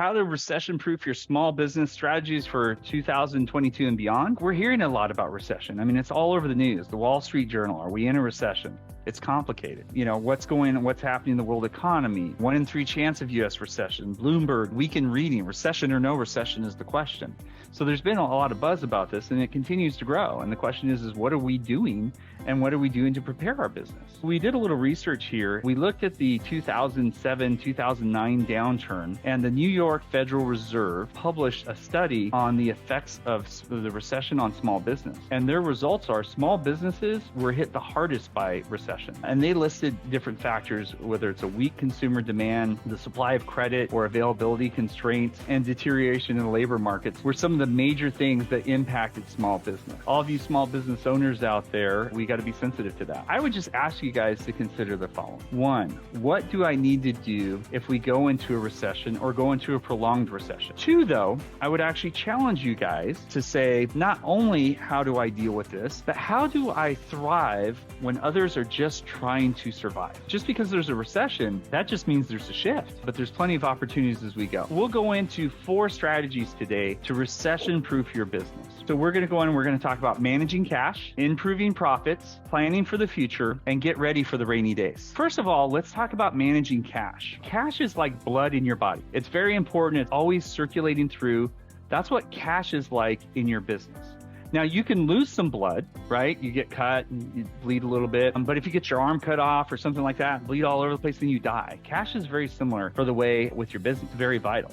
how to recession-proof your small business strategies for 2022 and beyond. We're hearing a lot about recession. I mean, it's all over the news. The Wall Street Journal, are we in a recession? It's complicated. You know, what's happening in the world economy? 1 in 3 chance of U.S. recession. Bloomberg, weekend reading, recession or no recession is the question. So there's been a lot of buzz about this, and it continues to grow. And the question is what are we doing, and what are we doing to prepare our business? We did a little research here. We looked at the 2007, 2009 downturn, and the New York Federal Reserve published a study on the effects of the recession on small business. And their results are small businesses were hit the hardest by recession. And they listed different factors, whether it's a weak consumer demand, the supply of credit or availability constraints, and deterioration in the labor markets were some of the major things that impacted small business. All of you small business owners out there, we got to be sensitive to that. I would just ask you guys to consider the following. 1, what do I need to do if we go into a recession or go into a prolonged recession? 2, though, I would actually challenge you guys to say, not only how do I deal with this, but how do I thrive when others are just trying to survive? Just because there's a recession, that just means there's a shift, but there's plenty of opportunities as we go. We'll go into 4 strategies today to recession-proof your business. So we're going to go in and we're going to talk about managing cash, improving profits, planning for the future, and get ready for the rainy days. First of all, let's talk about managing cash. Cash is like blood in your body. It's very important. It's always circulating through. That's what cash is like in your business. Now, you can lose some blood, right? You get cut and you bleed a little bit. But if you get your arm cut off or something like that, bleed all over the place, then you die. Cash is very similar for the way with your business, very vital.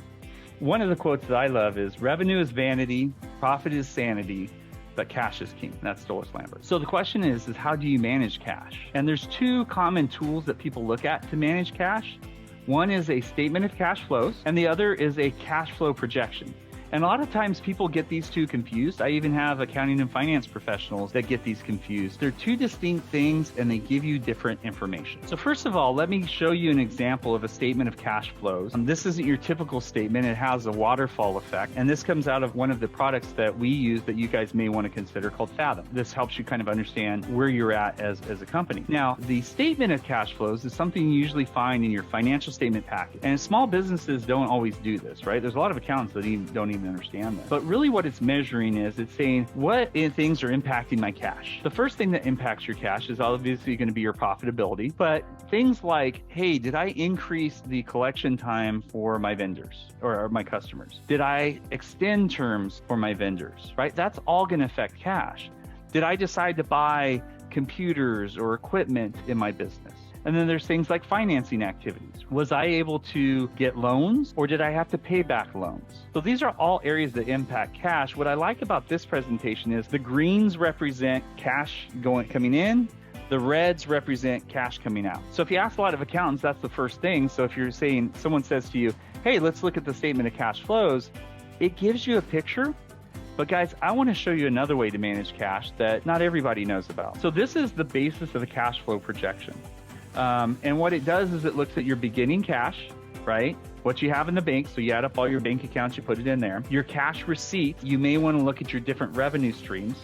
One of the quotes that I love is, revenue is vanity, profit is sanity, but cash is king. That's Doris Lambert. So the question is how do you manage cash? And there's 2 common tools that people look at to manage cash. One is a statement of cash flows, and the other is a cash flow projection. And a lot of times people get these 2 confused. I even have accounting and finance professionals that get these confused. They're 2 distinct things and they give you different information. So first of all, let me show you an example of a statement of cash flows. This isn't your typical statement. It has a waterfall effect. And this comes out of one of the products that we use that you guys may want to consider called Fathom. This helps you kind of understand where you're at as a company. Now, the statement of cash flows is something you usually find in your financial statement package. And small businesses don't always do this, right? There's a lot of accountants that don't even understand that. But really what it's measuring is it's saying what things are impacting my cash. The first thing that impacts your cash is obviously going to be your profitability, but things like, hey, did I increase the collection time for my vendors or my customers? Did I extend terms for my vendors, right? That's all going to affect cash. Did I decide to buy computers or equipment in my business? And then there's things like financing activities. Was I able to get loans or did I have to pay back loans? So these are all areas that impact cash. What I like about this presentation is the greens represent cash coming in. The reds represent cash coming out. So if you ask a lot of accountants, that's the first thing. So if you're saying, someone says to you, hey, let's look at the statement of cash flows, it gives you a picture. But guys, I want to show you another way to manage cash that not everybody knows about. So this is the basis of a cash flow projection. And what it does is it looks at your beginning cash, right? What you have in the bank. So you add up all your bank accounts, you put it in there. Your cash receipts, you may want to look at your different revenue streams.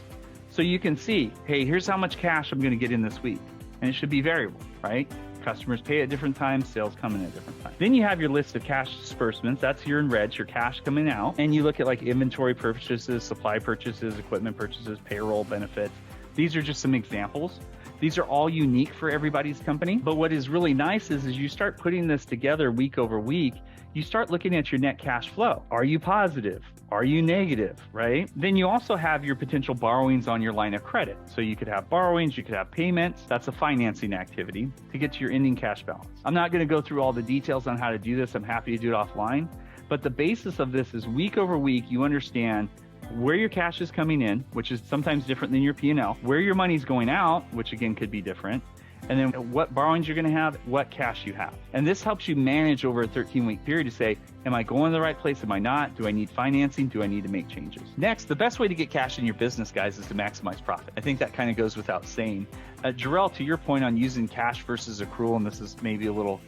So you can see, hey, here's how much cash I'm going to get in this week. And it should be variable, right? Customers pay at different times, sales come in at different times. Then you have your list of cash disbursements. That's here in red, your cash coming out. And you look at like inventory purchases, supply purchases, equipment purchases, payroll, benefits. These are just some examples. These are all unique for everybody's company. But what is really nice is you start putting this together week over week, you start looking at your net cash flow. Are you positive? Are you negative, right? Then you also have your potential borrowings on your line of credit. So you could have borrowings, you could have payments. That's a financing activity to get to your ending cash balance. I'm not going to go through all the details on how to do this. I'm happy to do it offline. But the basis of this is week over week, you understand where your cash is coming in, which is sometimes different than your P&L, where your money's going out, which again could be different, and then what borrowings you're going to have, what cash you have. And this helps you manage over a 13-week period to say, am I going to the right place? Am I not? Do I need financing? Do I need to make changes? Next, the best way to get cash in your business, guys, is to maximize profit. I think that kind of goes without saying. Jarrell, to your point on using cash versus accrual, and this is maybe a little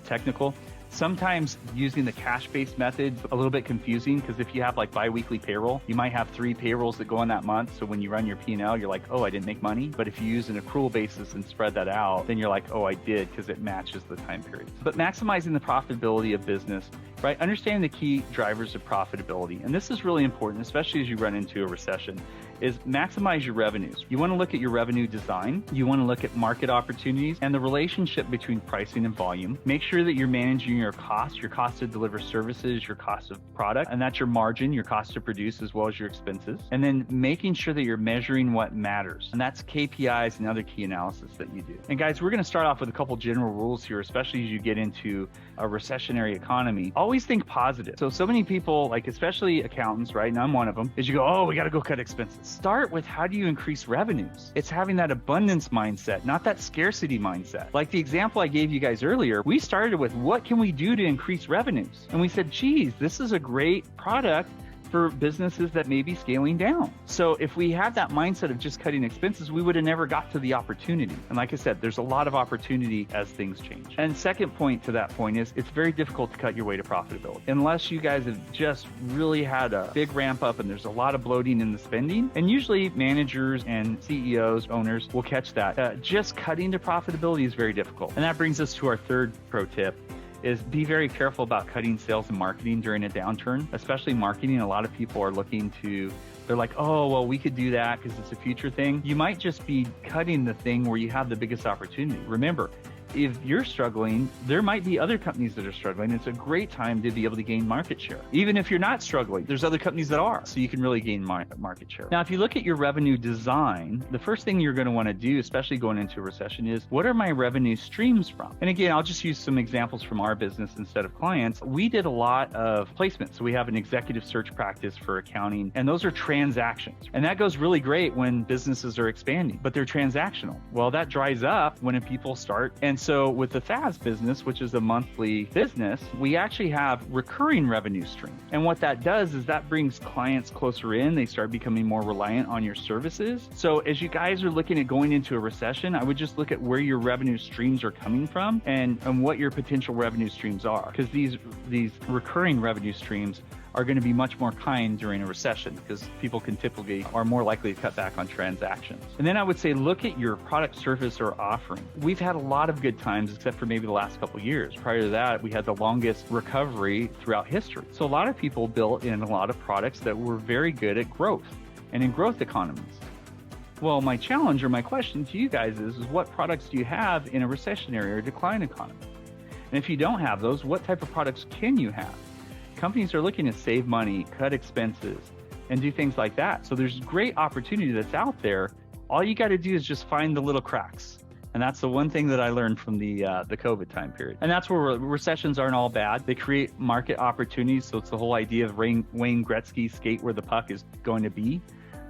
technical, Sometimes using the cash-based method a little bit confusing, because if you have like biweekly payroll, you might have 3 payrolls that go in that month. So when you run your P&L, you're like, oh, I didn't make money. But if you use an accrual basis and spread that out, then you're like, oh, I did, because it matches the time period. But maximizing the profitability of business, right? Understanding the key drivers of profitability. And this is really important, especially as you run into a recession, is maximize your revenues. You want to look at your revenue design. You want to look at market opportunities and the relationship between pricing and volume. Make sure that you're managing your cost to deliver services, your cost of product, and that's your margin, your cost to produce, as well as your expenses. And then making sure that you're measuring what matters. And that's KPIs and other key analysis that you do. And guys, we're going to start off with a couple general rules here, especially as you get into a recessionary economy. Always think positive. So many people, like especially accountants, right? And I'm one of them, is you go, oh, we got to go cut expenses. Start with how do you increase revenues? It's having that abundance mindset, not that scarcity mindset. Like the example I gave you guys earlier, we started with what can we do to increase revenues? And we said, geez, this is a great product for businesses that may be scaling down. So if we had that mindset of just cutting expenses, we would have never got to the opportunity. And like I said, there's a lot of opportunity as things change. And second point to that point is it's very difficult to cut your way to profitability unless you guys have just really had a big ramp up and there's a lot of bloating in the spending. And usually managers and CEOs, owners will catch that. Just cutting to profitability is very difficult. And that brings us to our third pro tip, is be very careful about cutting sales and marketing during a downturn, especially marketing. A lot of people are they're like, oh, well, we could do that because it's a future thing. You might just be cutting the thing where you have the biggest opportunity. Remember, if you're struggling, there might be other companies that are struggling. It's a great time to be able to gain market share. Even if you're not struggling, there's other companies that are, so you can really gain market share. Now, if you look at your revenue design, the first thing you're going to want to do, especially going into a recession, is what are my revenue streams from? And again, I'll just use some examples from our business instead of clients. We did a lot of placements. So we have an executive search practice for accounting, and those are transactions. And that goes really great when businesses are expanding, but they're transactional. Well, that dries up when people start. And so with the FAS business, which is a monthly business, we actually have recurring revenue stream. And what that does is that brings clients closer in. They start becoming more reliant on your services. So as you guys are looking at going into a recession, I would just look at where your revenue streams are coming from and what your potential revenue streams are. Because these recurring revenue streams are going to be much more kind during a recession because people can typically are more likely to cut back on transactions. And then I would say, look at your product, service, or offering. We've had a lot of good times, except for maybe the last couple of years. Prior to that, we had the longest recovery throughout history. So a lot of people built in a lot of products that were very good at growth and in growth economies. Well, my challenge or my question to you guys is what products do you have in a recessionary or decline economy? And if you don't have those, what type of products can you have? Companies are looking to save money, cut expenses, and do things like that. So there's great opportunity that's out there. All you got to do is just find the little cracks. And that's the one thing that I learned from the COVID time period. And that's where recessions aren't all bad. They create market opportunities. So it's the whole idea of Wayne Gretzky, skate where the puck is going to be,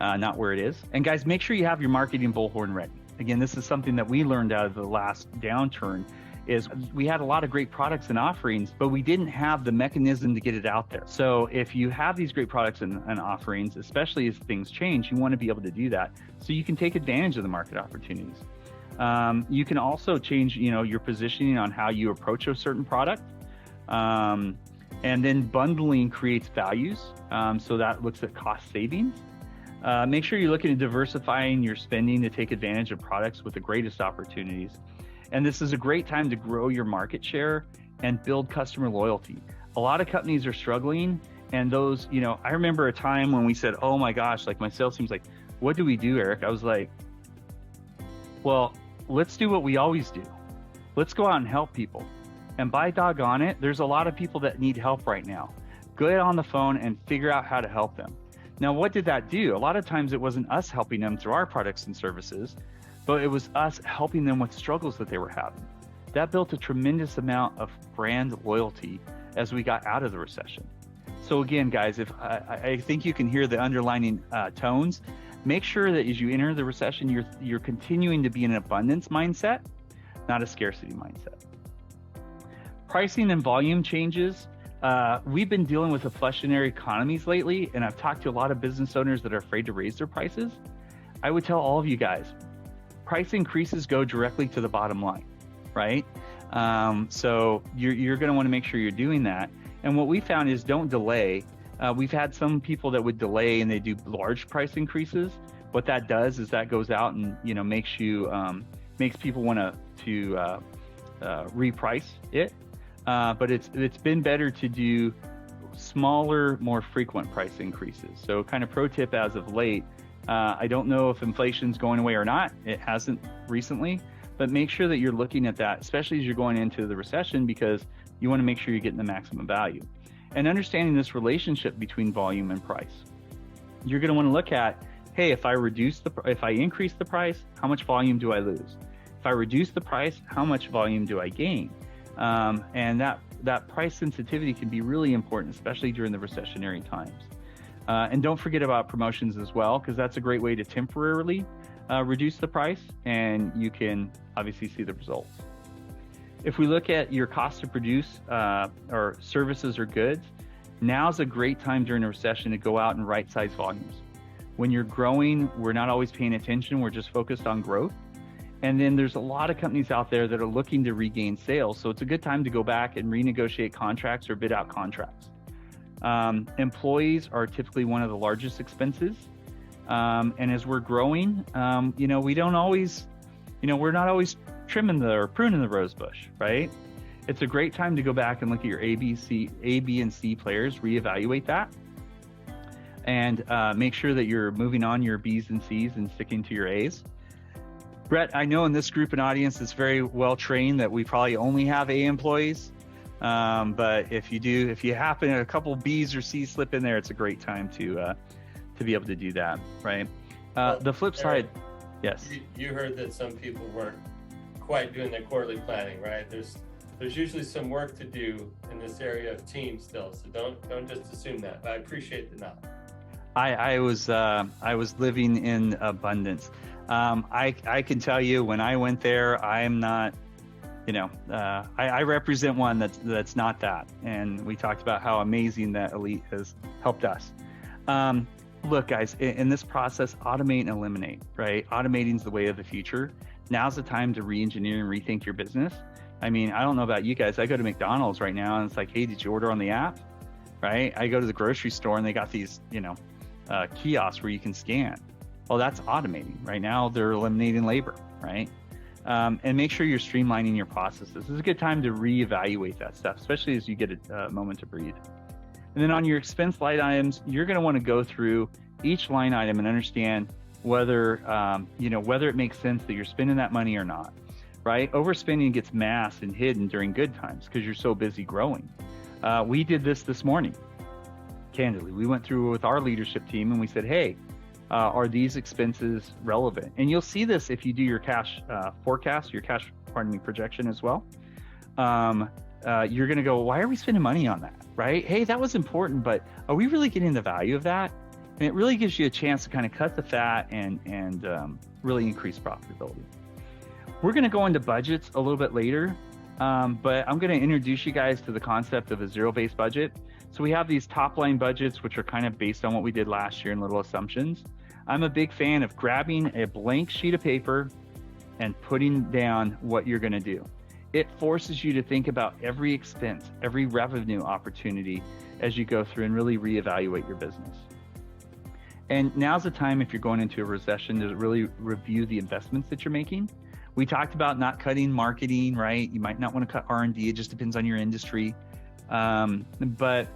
not where it is. And guys, make sure you have your marketing bullhorn ready. Again, this is something that we learned out of the last downturn. Is we had a lot of great products and offerings, but we didn't have the mechanism to get it out there. So if you have these great products and offerings, especially as things change, you want to be able to do that so you can take advantage of the market opportunities. You can also change, your positioning on how you approach a certain product. And then bundling creates values. So that looks at cost savings. Make sure you're looking at diversifying your spending to take advantage of products with the greatest opportunities. And this is a great time to grow your market share and build customer loyalty. A lot of companies are struggling, and those, I remember a time when we said, oh my gosh, like my sales team's like, what do we do, Eric? I was like, well, let's do what we always do. Let's go out and help people. And by doggone it, there's a lot of people that need help right now. Get on the phone and figure out how to help them. Now, what did that do? A lot of times it wasn't us helping them through our products and services, but it was us helping them with struggles that they were having. That built a tremendous amount of brand loyalty as we got out of the recession. So again, guys, if I think you can hear the underlining tones, make sure that as you enter the recession, you're continuing to be in an abundance mindset, not a scarcity mindset. Pricing and volume changes. We've been dealing with inflationary economies lately, and I've talked to a lot of business owners that are afraid to raise their prices. I would tell all of you guys, price increases go directly to the bottom line, right? So you're going to want to make sure you're doing that. And what we found is don't delay. We've had some people that would delay and they do large price increases. What that does is that goes out and makes people want to reprice it. But it's been better to do smaller, more frequent price increases. So kind of pro tip as of late, I don't know if inflation's going away or not. It hasn't recently, but make sure that you're looking at that, especially as you're going into the recession, because you want to make sure you're getting the maximum value. And understanding this relationship between volume and price. You're going to want to look at, hey, if I increase the price, how much volume do I lose? If I reduce the price, how much volume do I gain? And that price sensitivity can be really important, especially during the recessionary times. And don't forget about promotions as well, because that's a great way to temporarily reduce the price, and you can obviously see the results. If we look at your cost to produce or services or goods, now's a great time during a recession to go out and right size volumes. When you're growing, we're not always paying attention. We're just focused on growth. And then there's a lot of companies out there that are looking to regain sales. So it's a good time to go back and renegotiate contracts or bid out contracts. Employees are typically one of the largest expenses. And as we're growing, we don't always, we're not always trimming or pruning the rose bush, right? It's a great time to go back and look at your A, B, and C players, reevaluate that, and make sure that you're moving on your B's and C's and sticking to your A's. Brett, I know in this group and audience it's very well trained that we probably only have A employees, but if you happen a couple B's or C's slip in there, it's a great time to be able to do that, right? The flip side, yes. You heard that some people weren't quite doing their quarterly planning, right? There's usually some work to do in this area of team still, so don't just assume that. But I appreciate the nod. I was living in abundance. I can tell you when I went there, I'm not, I represent one that's not that. And we talked about how amazing that elite has helped us. Look, guys, in this process, automate and eliminate, right? Automating is the way of the future. Now's the time to re-engineer and rethink your business. I mean, I don't know about you guys. I go to McDonald's right now and it's like, hey, did you order on the app? Right? I go to the grocery store and they got these, kiosks where you can scan. Well, that's automating. Right now, they're eliminating labor, right? And make sure you're streamlining your processes. This is a good time to reevaluate that stuff, especially as you get a moment to breathe. And then on your expense line items, you're going to want to go through each line item and understand whether it makes sense that you're spending that money or not, right? Overspending gets masked and hidden during good times because you're so busy growing. We did this morning, candidly. We went through with our leadership team and we said, hey, are these expenses relevant? And you'll see this if you do your cash forecast, your cash, projection as well. You're going to go, why are we spending money on that, right? Hey, that was important, but are we really getting the value of that? And it really gives you a chance to kind of cut the fat and really increase profitability. We're going to go into budgets a little bit later, but I'm going to introduce you guys to the concept of a zero-based budget. So we have these top-line budgets, which are kind of based on what we did last year in little assumptions. I'm a big fan of grabbing a blank sheet of paper and putting down what you're going to do. It forces you to think about every expense, every revenue opportunity as you go through and really reevaluate your business. And now's the time, if you're going into a recession, to really review the investments that you're making. We talked about not cutting marketing, right? You might not want to cut R&D. It just depends on your industry. But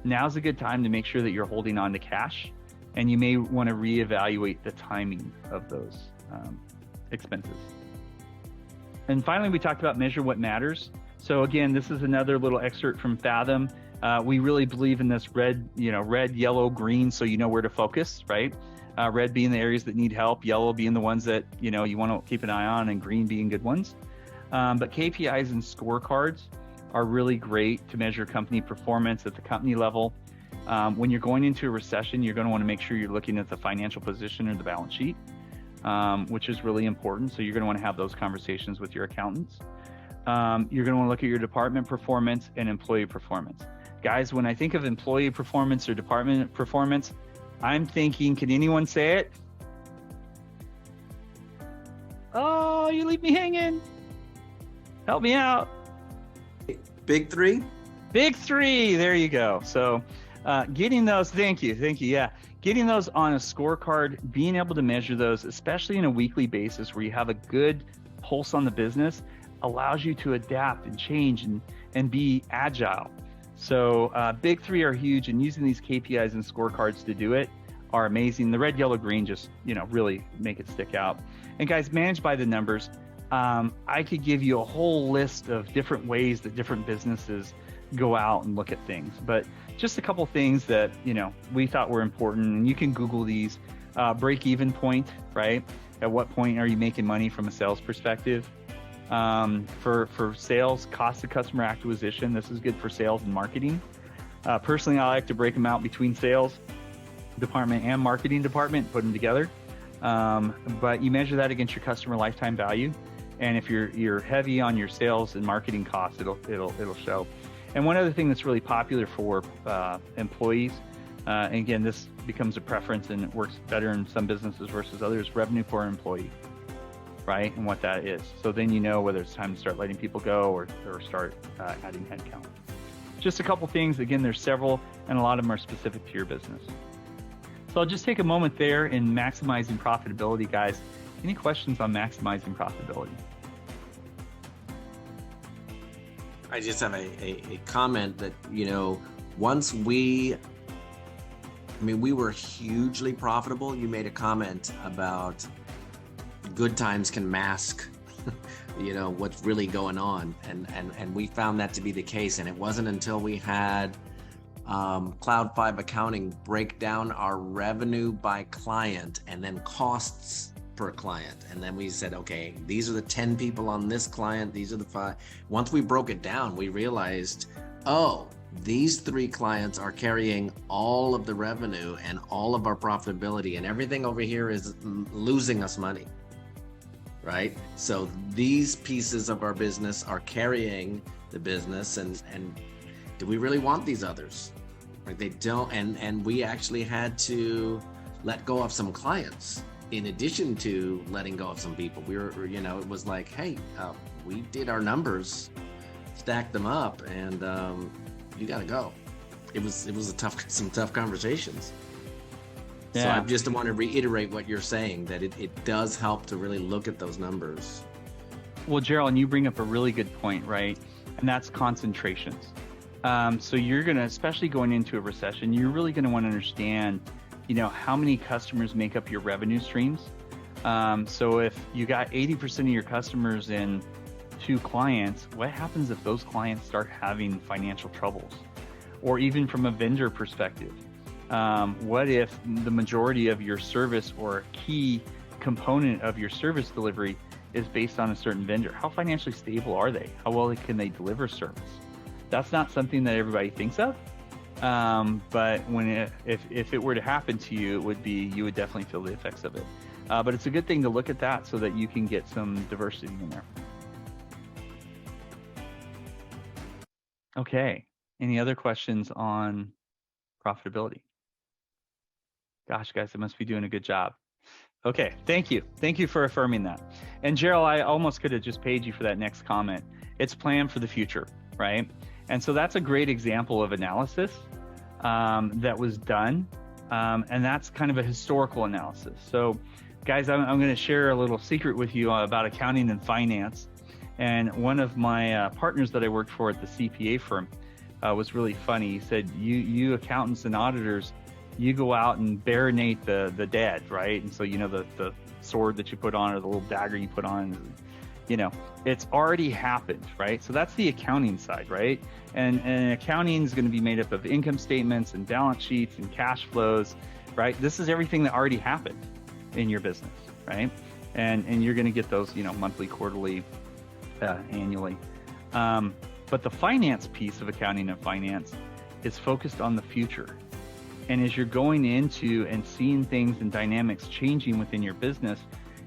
now's a good time to make sure that you're holding on to cash, and you may want to reevaluate the timing of those expenses. And finally, we talked about measure what matters. So again, this is another little excerpt from Fathom. We really believe in this red, yellow, green, so you know where to focus, right? Red being the areas that need help, yellow being the ones that, you want to keep an eye on, and green being good ones. But KPIs and scorecards are really great to measure company performance at the company level. When you're going into a recession, you're going to want to make sure you're looking at the financial position or the balance sheet, which is really important. So you're going to want to have those conversations with your accountants. You're going to want to look at your department performance and employee performance. Guys, when I think of employee performance or department performance, I'm thinking, can anyone say it? Oh, you leave me hanging. Help me out. Big three? Big three. There you go. So getting those, thank you. Yeah. Getting those on a scorecard, being able to measure those, especially in a weekly basis where you have a good pulse on the business, allows you to adapt and change and be agile. So big three are huge, and using these KPIs and scorecards to do it are amazing. The red, yellow, green just, really make it stick out. And guys, manage by the numbers. I could give you a whole list of different ways that different businesses go out and look at things, but just a couple things that, we thought were important, and you can Google these. Break-even point, right? At what point are you making money from a sales perspective? For sales, cost of customer acquisition. This is good for sales and marketing. Personally, I like to break them out between sales department and marketing department, put them together. But you measure that against your customer lifetime value. And if you're heavy on your sales and marketing costs, it'll show. And one other thing that's really popular for employees, and again, this becomes a preference and it works better in some businesses versus others, revenue per employee, right? And what that is. So then you know whether it's time to start letting people go or start adding headcount. Just a couple things. Again, there's several, and a lot of them are specific to your business. So I'll just take a moment there in maximizing profitability, guys. Any questions on maximizing profitability? I just have a comment that, once we were hugely profitable. You made a comment about good times can mask, what's really going on. And we found that to be the case. And it wasn't until we had Cloud 5 Accounting break down our revenue by client and then costs per client. And then we said, okay, these are the 10 people on this client. These are the 5. Once we broke it down, we realized, these 3 clients are carrying all of the revenue and all of our profitability, and everything over here is losing us money, right? So these pieces of our business are carrying the business, and do we really want these others? Right? They don't, and we actually had to let go of some clients in addition to letting go of some people. We were, it was like, hey, we did our numbers, stacked them up, and you got to go. It was some tough conversations. Yeah. So I just want to reiterate what you're saying, that it does help to really look at those numbers. Well, Gerald, you bring up a really good point, right? And that's concentrations. So you're going to, especially going into a recession, you're really going to want to understand, how many customers make up your revenue streams. So if you got 80% of your customers in 2 clients, what happens if those clients start having financial troubles? Or even from a vendor perspective, what if the majority of your service or a key component of your service delivery is based on a certain vendor? How financially stable are they? How well can they deliver service? That's not something that everybody thinks of. But if it were to happen to you, you would definitely feel the effects of it. But it's a good thing to look at that so that you can get some diversity in there. Okay. Any other questions on profitability? Gosh, guys, I must be doing a good job. Okay. Thank you. Thank you for affirming that. And Gerald, I almost could have just paid you for that next comment. It's planned for the future, right? And so that's a great example of analysis that was done. And that's kind of a historical analysis. So guys, I'm going to share a little secret with you about accounting and finance. And one of my partners that I worked for at the CPA firm was really funny. He said, you accountants and auditors, you go out and baronate the dead, right? And so, the sword that you put on or the little dagger you put on, it's already happened, right? So that's the accounting side, right? And accounting is going to be made up of income statements and balance sheets and cash flows, right? This is everything that already happened in your business, right? And you're going to get those, monthly, quarterly, annually. But the finance piece of accounting and finance is focused on the future. And as you're going into and seeing things and dynamics changing within your business,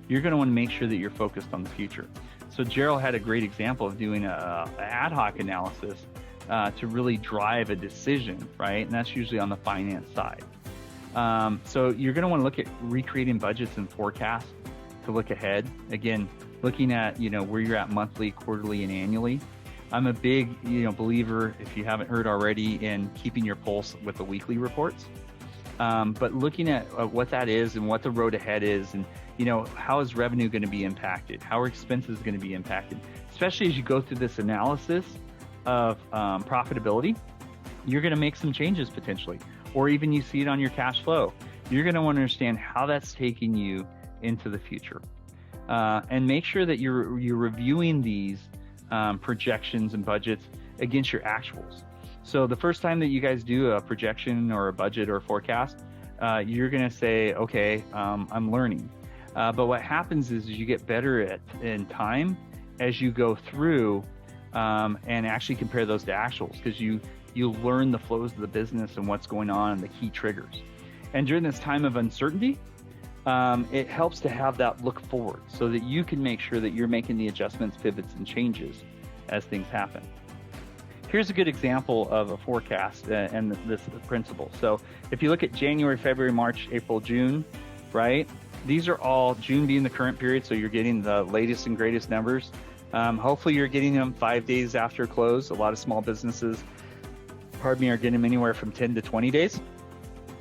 you're going to want to make sure that you're focused on the future. So Gerald had a great example of doing a ad hoc analysis to really drive a decision, right? And that's usually on the finance side. So you're going to want to look at recreating budgets and forecasts to look ahead. Again, looking at, where you're at monthly, quarterly, and annually. I'm a big, believer, if you haven't heard already, in keeping your pulse with the weekly reports. But looking at what that is and what the road ahead is, and how is revenue going to be impacted? How are expenses going to be impacted? Especially as you go through this analysis of profitability, you're going to make some changes potentially, or even you see it on your cash flow. You're going to want to understand how that's taking you into the future, and make sure that you're reviewing these projections and budgets against your actuals. So the first time that you guys do a projection or a budget or a forecast, you're going to say, okay, I'm learning. But what happens is you get better in time as you go through and actually compare those to actuals, because you learn the flows of the business and what's going on and the key triggers. And during this time of uncertainty, it helps to have that look forward so that you can make sure that you're making the adjustments, pivots, and changes as things happen. Here's a good example of a forecast and this principle. So if you look at January, February, March, April, June, right? These are all, June being the current period, so you're getting the latest and greatest numbers. Hopefully you're getting them 5 days after close. A lot of small businesses, are getting them anywhere from 10 to 20 days.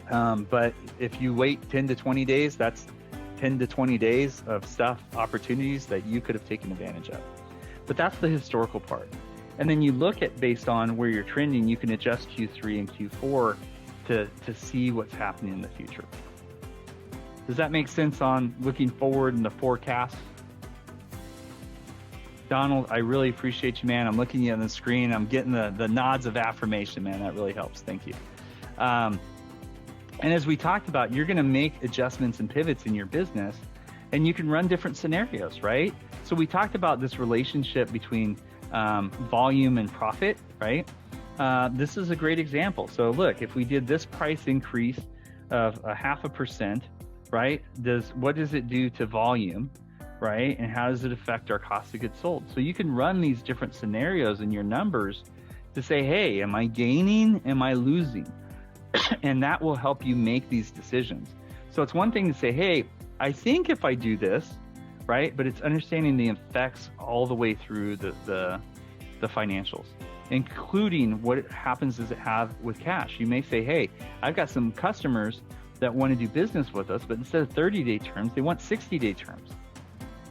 But if you wait 10 to 20 days, that's 10 to 20 days of opportunities that you could have taken advantage of. But that's the historical part. And then you look at, based on where you're trending, you can adjust Q3 and Q4 to see what's happening in the future. Does that make sense on looking forward in the forecast? Donald, I really appreciate you, man. I'm looking at you on the screen. I'm getting the nods of affirmation, man. That really helps. Thank you. And as we talked about, you're going to make adjustments and pivots in your business, and you can run different scenarios, right? So we talked about this relationship between volume and profit, right? This is a great example. So look, if we did this price increase of 0.5%, right? What does it do to volume, right? And how does it affect our cost of goods sold? So you can run these different scenarios in your numbers to say, hey, am I gaining? Am I losing? And that will help you make these decisions. So it's one thing to say, hey, I think if I do this, right? But it's understanding the effects all the way through the financials, including what happens does it have with cash. You may say, hey, I've got some customers that want to do business with us, but instead of 30-day terms, they want 60-day terms.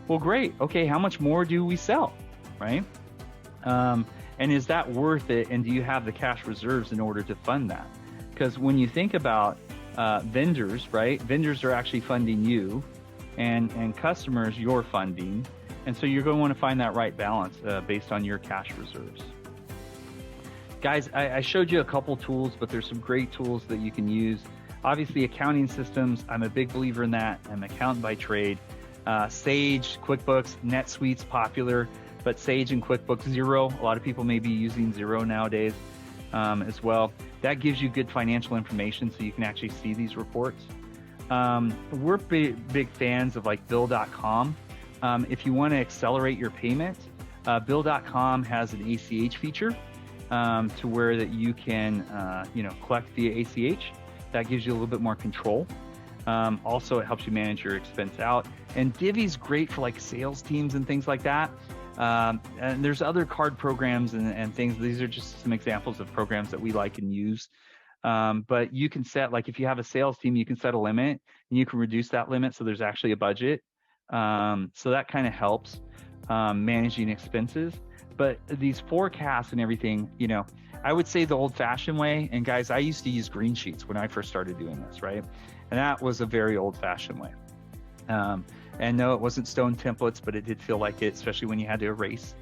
Well, great. Okay, how much more do we sell, right? And is that worth it? And do you have the cash reserves in order to fund that? Because when you think about vendors, right? Vendors are actually funding you, and customers you're funding. And so you're going to want to find that right balance based on your cash reserves. Guys, I showed you a couple tools, but there's some great tools that you can use. Obviously, accounting systems, I'm a big believer in that. I'm an accountant by trade. Sage, QuickBooks, NetSuite's popular, but Sage and QuickBooks, Xero, a lot of people may be using Xero nowadays as well. That gives you good financial information so you can actually see these reports. We're big fans of like Bill.com. If you want to accelerate your payment, Bill.com has an ACH feature to where that you can collect via ACH. That gives you a little bit more control. Also, it helps you manage your expense out. And Divvy's great for like sales teams and things like that. And there's other card programs and things. These are just some examples of programs that we like and use. But you can set, like if you have a sales team, you can set a limit and you can reduce that limit so there's actually a budget. So that kind of helps managing expenses. But these forecasts and everything, I would say the old-fashioned way. And guys, I used to use green sheets when I first started doing this, right? And that was a very old-fashioned way. And no, it wasn't stone templates, but it did feel like it, especially when you had to erase.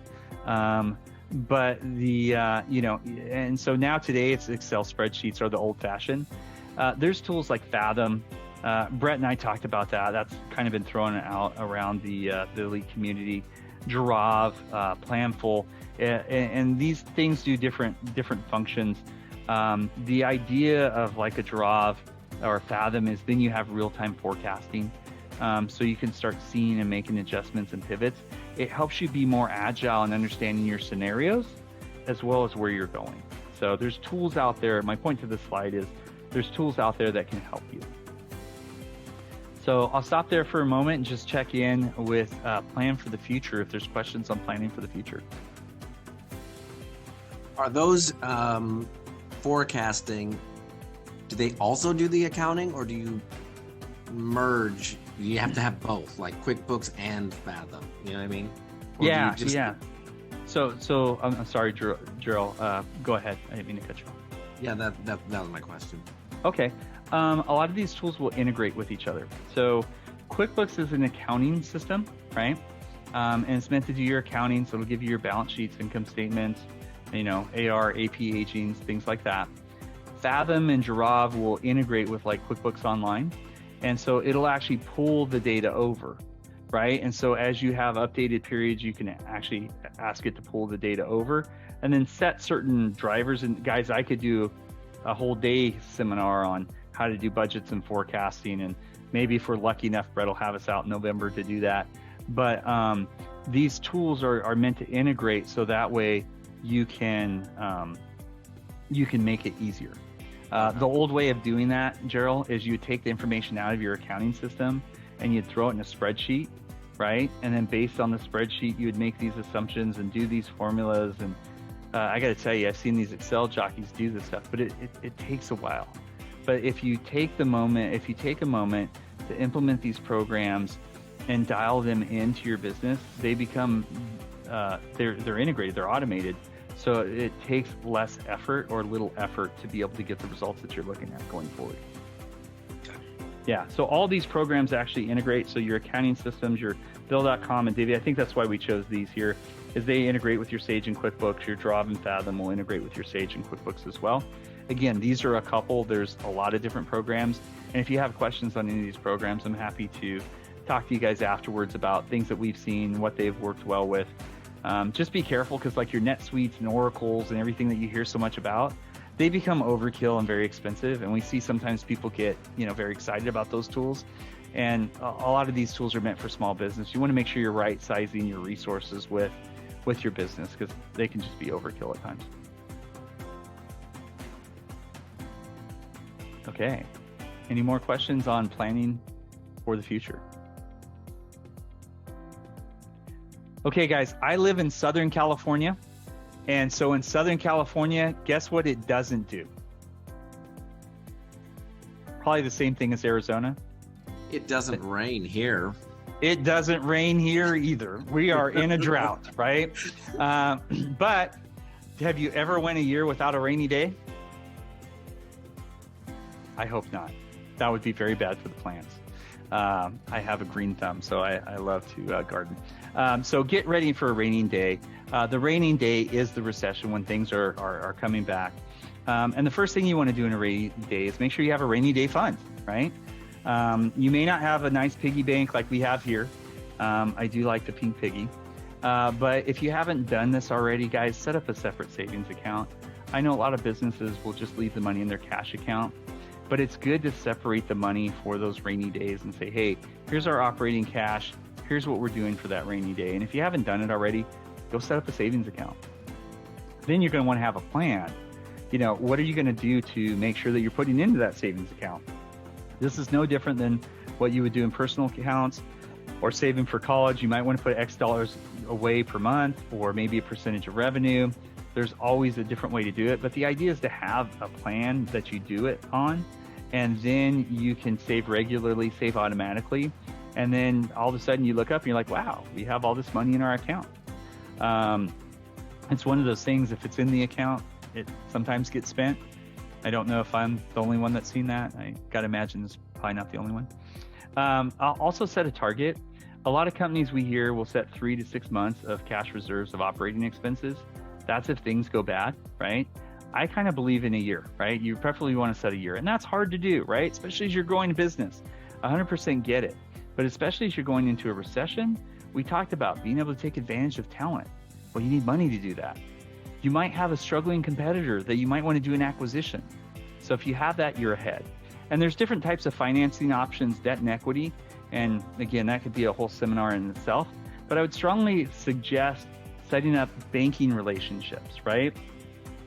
But and so now today it's Excel spreadsheets are the old-fashioned. There's tools like Fathom. Brett and I talked about that. That's kind of been thrown out around the elite community. Giraffe, Planful, and these things do different functions. The idea of like a Giraffe or Fathom is then you have real-time forecasting. So you can start seeing and making adjustments and pivots. It helps you be more agile in understanding your scenarios as well as where you're going. So there's tools out there. My point to this slide is there's tools out there that can help you. So I'll stop there for a moment and just check in with plan for the future if there's questions on planning for the future. Are those forecasting, do they also do the accounting, or do you merge? You have to have both, like QuickBooks and Fathom. You know what I mean? Or do Yeah, you just- yeah. So I'm sorry, Gerald. Go ahead. I didn't mean to cut you off. Yeah, that was my question. Okay. A lot of these tools will integrate with each other. So QuickBooks is an accounting system, right? And it's meant to do your accounting. So it'll give you your balance sheets, income statements, AR, AP, agings, things like that. Fathom and Giraffe will integrate with like QuickBooks Online. And so it'll actually pull the data over, right? And so as you have updated periods, you can actually ask it to pull the data over and then set certain drivers. And guys, I could do a whole day seminar on how to do budgets and forecasting. And maybe if we're lucky enough, Brett will have us out in November to do that. But these tools are meant to integrate so that way you can make it easier. The old way of doing that, Gerald, is you would take the information out of your accounting system and you'd throw it in a spreadsheet, right? And then based on the spreadsheet, you would make these assumptions and do these formulas. And I got to tell you, I've seen these Excel jockeys do this stuff, but it takes a while. But if you take a moment to implement these programs and dial them into your business, they become, they're integrated, they're automated. So it takes less effort or little effort to be able to get the results that you're looking at going forward. Yeah, so all these programs actually integrate. So your accounting systems, your Bill.com and Davey, I think that's why we chose these here, is they integrate with your Sage and QuickBooks. Your Giraffe and Fathom will integrate with your Sage and QuickBooks as well. Again, these are a couple. There's a lot of different programs. And if you have questions on any of these programs, I'm happy to talk to you guys afterwards about things that we've seen, what they've worked well with. Just be careful because like your NetSuites and Oracles and everything that you hear so much about, they become overkill and very expensive. And we see sometimes people get, very excited about those tools. And a lot of these tools are meant for small business. You want to make sure you're right sizing your resources with your business because they can just be overkill at times. Okay. Any more questions on planning for the future? Okay, guys, I live in Southern California. And so in Southern California, guess what it doesn't do? Probably the same thing as Arizona. It doesn't rain here. It doesn't rain here either. We are in a drought, right? But have you ever went a year without a rainy day? I hope not. That would be very bad for the plants. I have a green thumb, so I love to garden. So get ready for a raining day. The raining day is the recession when things are coming back. And the first thing you want to do in a rainy day is make sure you have a rainy day fund, right? You may not have a nice piggy bank like we have here. I do like the pink piggy. But if you haven't done this already, guys, set up a separate savings account. I know a lot of businesses will just leave the money in their cash account. But it's good to separate the money for those rainy days and say, hey, here's our operating cash. Here's what we're doing for that rainy day. And if you haven't done it already, go set up a savings account. Then you're going to want to have a plan. What are you going to do to make sure that you're putting into that savings account? This is no different than what you would do in personal accounts or saving for college. You might want to put X dollars away per month or maybe a percentage of revenue. There's always a different way to do it. But the idea is to have a plan that you do it on. And then you can save regularly, save automatically. And then all of a sudden you look up and you're like, wow, we have all this money in our account. It's one of those things, if it's in the account, it sometimes gets spent. I don't know if I'm the only one that's seen that. I got to imagine it's probably not the only one. I'll also set a target. A lot of companies we hear will set 3 to 6 months of cash reserves of operating expenses. That's if things go bad, right? I kind of believe in a year, right? You preferably want to set a year, and that's hard to do, right? Especially as you're growing a business. 100% get it. But especially as you're going into a recession, we talked about being able to take advantage of talent. Well, you need money to do that. You might have a struggling competitor that you might want to do an acquisition. So if you have that, you're ahead. And there's different types of financing options, debt and equity. And again, that could be a whole seminar in itself. But I would strongly suggest setting up banking relationships, right?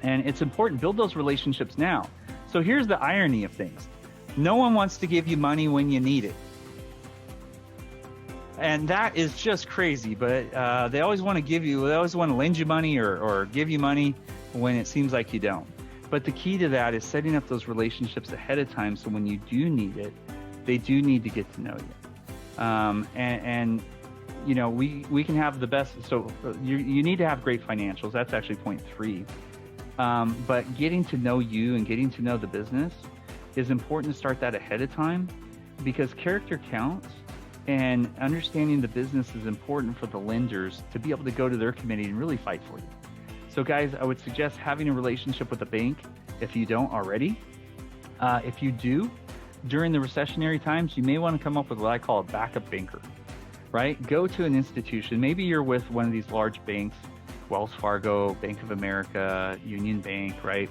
And it's important, build those relationships now. So here's the irony of things. No one wants to give you money when you need it. And that is just crazy, but they always want to lend you money or give you money when it seems like you don't. But the key to that is setting up those relationships ahead of time, so when you do need it, they do need to get to know you. And you know, we can have the best. So you need to have great financials. That's actually point 3. But getting to know you and getting to know the business is important to start that ahead of time, because character counts, and understanding the business is important for the lenders to be able to go to their committee and really fight for you. So guys, I would suggest having a relationship with a bank if you don't already. If you do, during the recessionary times, you may want to come up with what I call a backup banker, right? Go to an institution. Maybe you're with one of these large banks, Wells Fargo, Bank of America, Union Bank, right?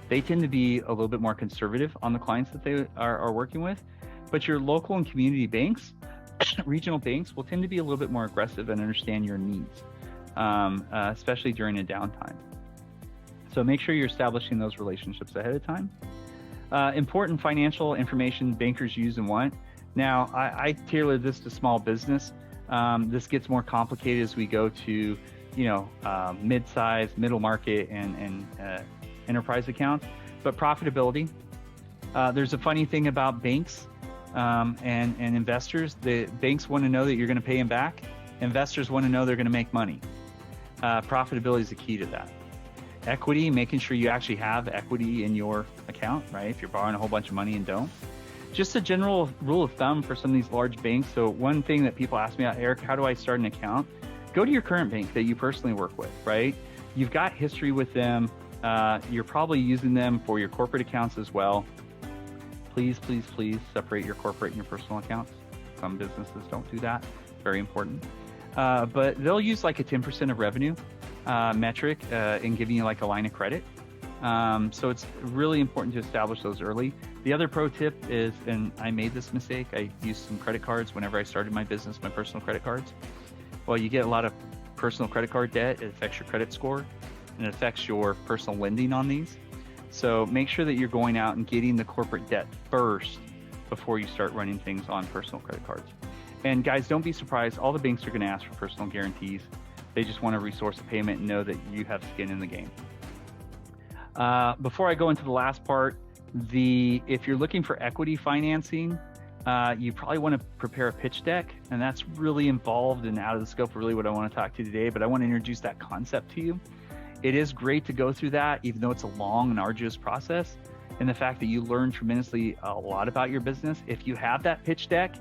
They tend to be a little bit more conservative on the clients that they are working with, but your local and community banks, regional banks, will tend to be a little bit more aggressive and understand your needs, especially during a downtime. So make sure you're establishing those relationships ahead of time. Important financial information bankers use and want. Now, I tailor this to small business. This gets more complicated as we go to, mid-size, middle market, and enterprise accounts. But profitability. There's a funny thing about banks and investors. The banks want to know that you're going to pay them back. Investors want to know they're going to make money. Profitability is the key to that. Equity, making sure you actually have equity in your account, right? If you're borrowing a whole bunch of money and don't. Just a general rule of thumb for some of these large banks. So one thing that people ask me about, Eric, how do I start an account? Go to your current bank that you personally work with, right? You've got history with them. You're probably using them for your corporate accounts as well. Please, please, please separate your corporate and your personal accounts. Some businesses don't do that. Very important. But they'll use like a 10% of revenue metric in giving you like a line of credit. So it's really important to establish those early. The other pro tip is, and I made this mistake, I used some credit cards whenever I started my business, my personal credit cards. Well, you get a lot of personal credit card debt. It affects your credit score, and it affects your personal lending on these. So make sure that you're going out and getting the corporate debt first before you start running things on personal credit cards. And guys, don't be surprised. All the banks are going to ask for personal guarantees. They just want a resource of payment and know that you have skin in the game. Before I go into the last part, if you're looking for equity financing, you probably want to prepare a pitch deck, and that's really involved and out of the scope of really what I want to talk to you today, but I want to introduce that concept to you. It is great to go through that, even though it's a long and arduous process, and the fact that you learn tremendously a lot about your business. If you have that pitch deck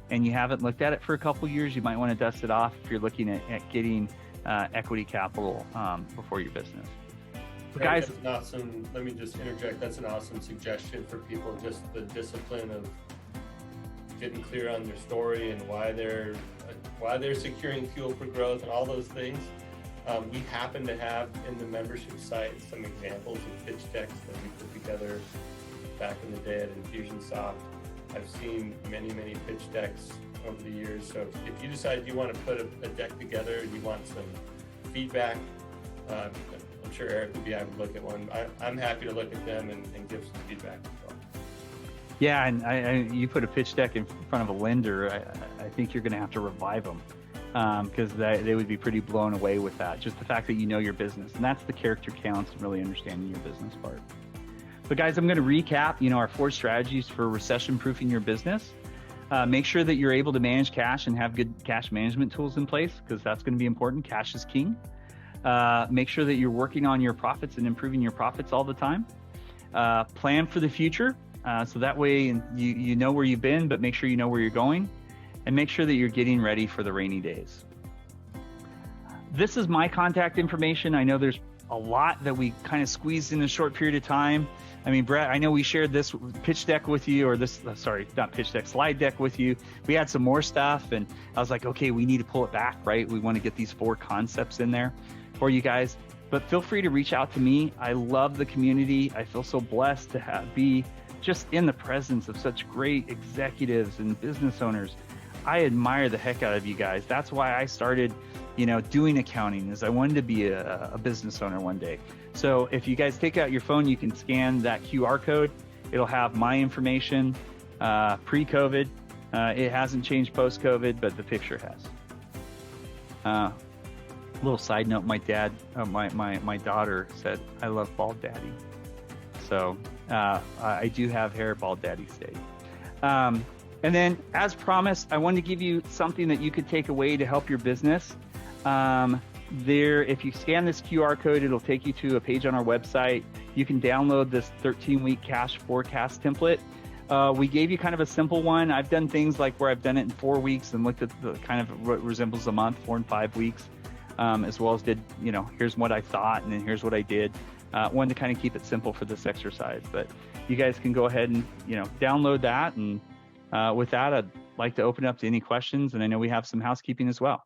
and you haven't looked at it for a couple of years, you might want to dust it off if you're looking at getting equity capital before your business. But guys, that's an awesome, let me just interject, that's an awesome suggestion for people, just the discipline of getting clear on their story and why they're securing fuel for growth and all those things. We happen to have in the membership site some examples of pitch decks that we put together back in the day at Infusionsoft. I've seen many, many pitch decks over the years. So if you decide you want to put a deck together and you want some feedback, I'm sure Eric would be happy to look at one. I'm happy to look at them and give some feedback as well. Yeah, and you put a pitch deck in front of a lender, I think you're going to have to revive them because they would be pretty blown away with that. Just the fact that you know your business, and that's the character counts and really understanding your business part. But guys, I'm going to recap, our 4 strategies for recession-proofing your business. Make sure that you're able to manage cash and have good cash management tools in place, because that's going to be important. Cash is king. Make sure that you're working on your profits and improving your profits all the time. Plan for the future. So that way you know where you've been, but make sure you know where you're going, and make sure that you're getting ready for the rainy days. This is my contact information. I know there's a lot that we kind of squeezed in a short period of time. I mean, Brett, I know we shared this pitch deck with you, or this, sorry, not pitch deck, slide deck with you. We had some more stuff, and I was like, okay, we need to pull it back, right? We want to get these 4 concepts in there for you guys, but feel free to reach out to me. I love the community. I feel so blessed to be just in the presence of such great executives and business owners. I admire the heck out of you guys. That's why I started, doing accounting, is I wanted to be a business owner one day. So if you guys take out your phone, you can scan that QR code. It'll have my information pre-COVID. It hasn't changed post-COVID, but the picture has. Little side note, my dad, my daughter said, I love bald daddy. So I do have hair, bald daddy state. And then as promised, I wanted to give you something that you could take away to help your business. If you scan this QR code, it'll take you to a page on our website. You can download this 13-week cash forecast template. We gave you kind of a simple one. I've done things like where I've done it in 4 weeks and looked at the kind of what resembles a month, 4 and 5 weeks, as well as did, here's what I thought and then here's what I did. Wanted to kind of keep it simple for this exercise, but you guys can go ahead and, download that. And with that, I'd like to open it up to any questions. And I know we have some housekeeping as well.